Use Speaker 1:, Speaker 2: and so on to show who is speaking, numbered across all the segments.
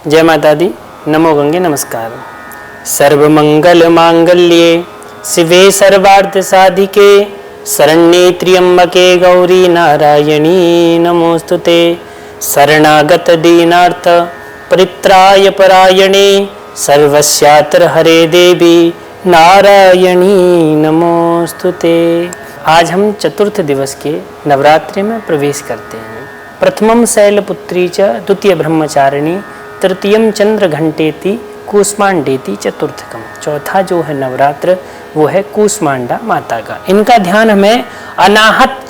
Speaker 1: जय माता दी। नमो गंगे नमस्कार। सर्वमंगल मांगल्ये शिवे सर्वार्थ साधिके शरण्ये त्र्यंबके गौरी नारायणी नमोस्तुते। शरणागत दीनार्थ परित्राय परायणे सर्वस्यात्र हरे देवी नारायणी नमोस्तुते। आज हम चतुर्थ दिवस के नवरात्रि में प्रवेश करते हैं। प्रथमम शैलपुत्री च द्वितीय ब्रह्मचारिणी तृतीयम चंद्र घंटेति कूष्मांडेति चतुर्थकम। चौथा जो है नवरात्र वो है कूष्मांडा माता का। इनका ध्यान हमें अनाहत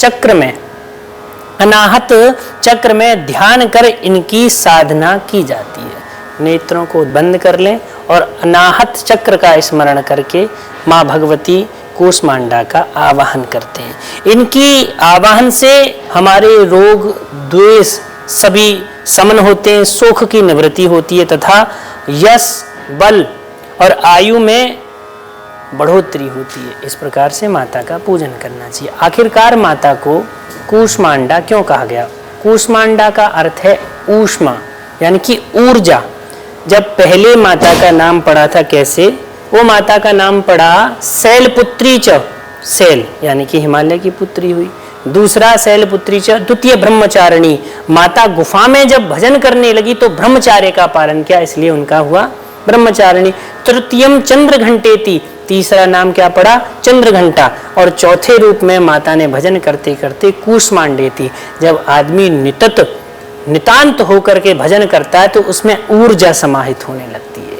Speaker 1: चक्र में ध्यान कर इनकी साधना की जाती है। नेत्रों को बंद कर लें और अनाहत चक्र का स्मरण करके माँ भगवती कूष्मांडा का आवाहन करते हैं। इनकी आवाहन से हमारे रोग द्वेष सभी समन होते हैं, सुख की निवृत्ति होती है तथा यश बल और आयु में बढ़ोतरी होती है। इस प्रकार से माता का पूजन करना चाहिए। आखिरकार माता को कूष्मांडा क्यों कहा गया? कूष्मांडा का अर्थ है ऊष्मा यानी कि ऊर्जा। जब पहले माता का नाम पड़ा था कैसे? वो माता का नाम पड़ा शैलपुत्री च, शैल यानी कि हिमालय की पुत्री हुई। दूसरा शैलपुत्री च द्वितीय ब्रह्मचारिणी, माता गुफा में जब भजन करने लगी तो ब्रह्मचार्य का पालन किया, इसलिए उनका हुआ ब्रह्मचारिणी। तृतीयम चंद्र घंटेति, तीसरा नाम क्या पड़ा? चंद्र घंटा। और चौथे रूप में माता ने भजन करते करते कूष्मांडेति। जब आदमी नितांत होकर के भजन करता है तो उसमें ऊर्जा समाहित होने लगती है,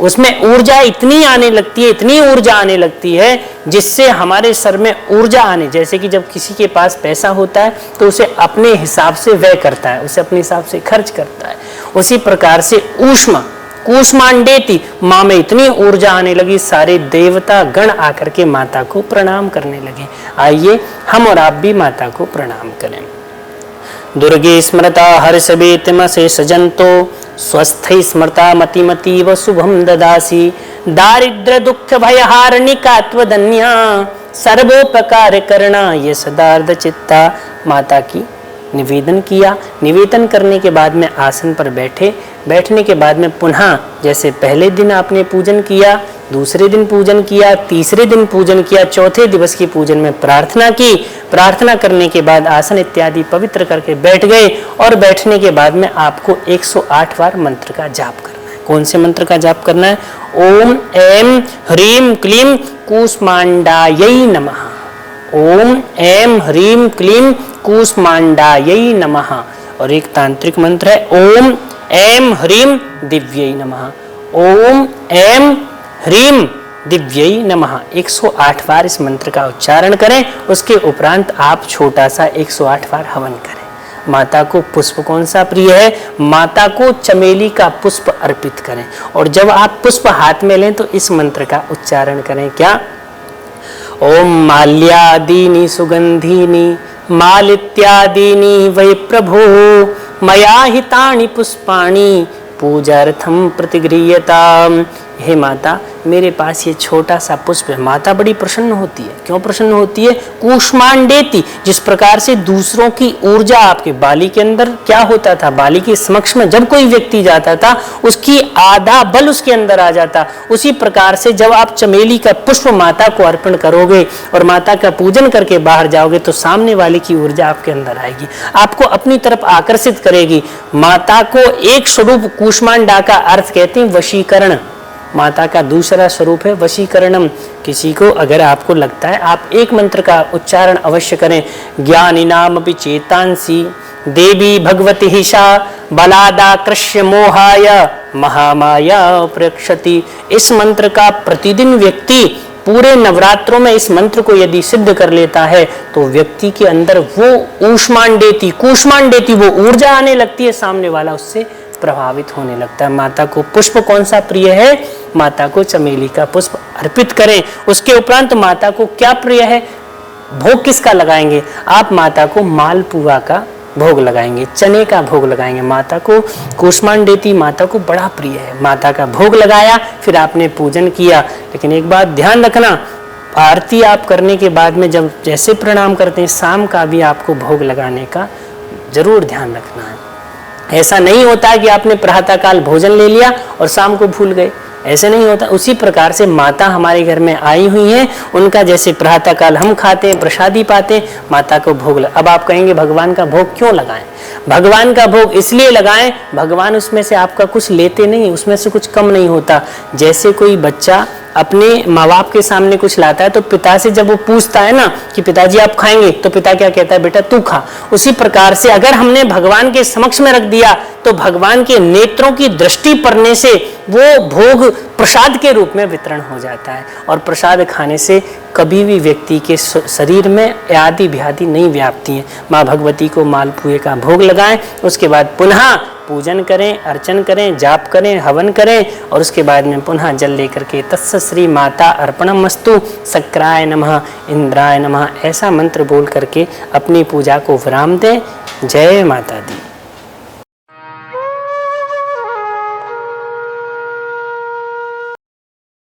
Speaker 1: उसमें ऊर्जा इतनी आने लगती है जिससे हमारे सर में ऊर्जा आने, जैसे कि जब किसी के पास पैसा होता है तो उसे अपने हिसाब से व्यय करता है, उसे अपने हिसाब से खर्च करता है। उसी प्रकार से ऊष्मा कूष्मांडेति, माँ में इतनी ऊर्जा आने लगी, सारे देवता गण आकर के माता को प्रणाम करने लगे। आइए हम और आप भी माता को प्रणाम करें। दुर्गे स्मृता हर्षवेतमसे सजंतो स्वस्थै स्मृता मतिमतीव शुभम ददासी। दारिद्र दुख भयहारिणिका त्वदन्या सर्वोपकार करना ये सदार्थ चित्ता। माता की निवेदन किया। निवेदन करने के बाद में आसन पर बैठने के बाद में पुनः जैसे पहले दिन आपने पूजन किया, दूसरे दिन पूजन किया, तीसरे दिन पूजन किया, चौथे दिवस की पूजन में प्रार्थना की। प्रार्थना करने के बाद आसन इत्यादि पवित्र करके बैठ गए और बैठने के बाद में आपको 108 बार मंत्र का जाप करना है। कौन से मंत्र का जाप करना है? ओम ऐं ह्रीं क्लीं कूष्मांडायै नमः। ओम ऐं ह्रीं क्लीं कूष्मांडायै नमः। और एक तांत्रिक मंत्र है ओम ऐं ह्रीं दिव्यै नमः। ओम ऐं ह्रीं दिव्यै नमः। 108 बार इस मंत्र का उच्चारण करें। उसके उपरांत आप छोटा सा 108 बार हवन करें। माता को पुष्प कौन सा प्रिय है? माता को चमेली का पुष्प अर्पित करें। और जब आप पुष्प हाथ में लें तो इस मंत्र का उच्चारण करें। क्या? ओम माल्यादीनि सुगंधीनि मालित्यादीनि वै प्रभो मया हितानि पुष्पाणि पूजार्थम प्रतिगृह्यताम्। हे माता, मेरे पास ये छोटा सा पुष्प है। माता बड़ी प्रसन्न होती है। क्यों प्रसन्न होती है? कूष्मांडेति, जिस प्रकार से दूसरों की ऊर्जा आपके बाली के अंदर क्या होता था, बाली के समक्ष में जब कोई व्यक्ति जाता था उसकी आधा बल उसके अंदर आ जाता, उसी प्रकार से जब आप चमेली का पुष्प माता को अर्पण करोगे और माता का पूजन करके बाहर जाओगे तो सामने वाले की ऊर्जा आपके अंदर आएगी, आपको अपनी तरफ आकर्षित करेगी। माता को एक स्वरूप कूष्मांडा का अर्थ कहते हैं वशीकरण। माता का दूसरा स्वरूप है वशीकरणम। किसी को अगर आपको लगता है, आप एक मंत्र का उच्चारण अवश्य करें। ज्ञानिनामपि चेतांसी देवी भगवती हिषा बलादाकृष्य मोहाय महामाया प्रक्षति। इस मंत्र का प्रतिदिन व्यक्ति पूरे नवरात्रों में इस मंत्र को यदि सिद्ध कर लेता है तो व्यक्ति के अंदर वो ऊष्मांडेति कूष्मांडेति वो ऊर्जा आने लगती है, सामने वाला उससे प्रभावित होने लगता है। माता को पुष्प कौन सा प्रिय है? माता को चमेली का पुष्प अर्पित करें। उसके उपरांत माता को क्या प्रिय है? भोग किसका लगाएंगे? आप माता को मालपुआ का भोग लगाएंगे, चने का भोग लगाएंगे। माता को कूष्मांडेति माता को बड़ा प्रिय है। माता का भोग लगाया, फिर आपने पूजन किया। लेकिन एक बात ध्यान रखना, आरती आप करने के बाद में जब जैसे प्रणाम करते हैं, शाम का भी आपको भोग लगाने का जरूर ध्यान रखना है। ऐसा नहीं होता कि आपने प्रातःकाल भोजन ले लिया और शाम को भूल गए, ऐसे नहीं होता। उसी प्रकार से माता हमारे घर में आई हुई हैं, उनका जैसे प्रातःकाल हम खाते हैं, प्रसादी पाते हैं, माता को भोग अब आप कहेंगे भगवान का भोग क्यों लगाएं? भगवान का भोग इसलिए लगाएं, भगवान उसमें से आपका कुछ लेते नहीं, उसमें से कुछ कम नहीं होता। जैसे कोई बच्चा अपने माँ बाप के सामने कुछ लाता है तो पिता से जब वो पूछता है ना कि पिताजी आप खाएंगे, तो पिता क्या कहता है, बेटा तू खा। उसी प्रकार से अगर हमने भगवान के समक्ष में रख दिया तो भगवान के नेत्रों की दृष्टि पड़ने से वो भोग प्रसाद के रूप में वितरण हो जाता है। और प्रसाद खाने से कभी भी व्यक्ति के शरीर में आदि व्याधि नहीं व्यापती हैं। माँ भगवती को मालपुए का भोग लगाएं, उसके बाद पुनः पूजन करें, अर्चन करें, जाप करें, हवन करें और उसके बाद में पुनः जल लेकर के तत्स श्री माता अर्पणमस्तु शक्राय नमः इंद्राय नमः ऐसा मंत्र बोल करके अपनी पूजा को विराम दें। जय माता दी।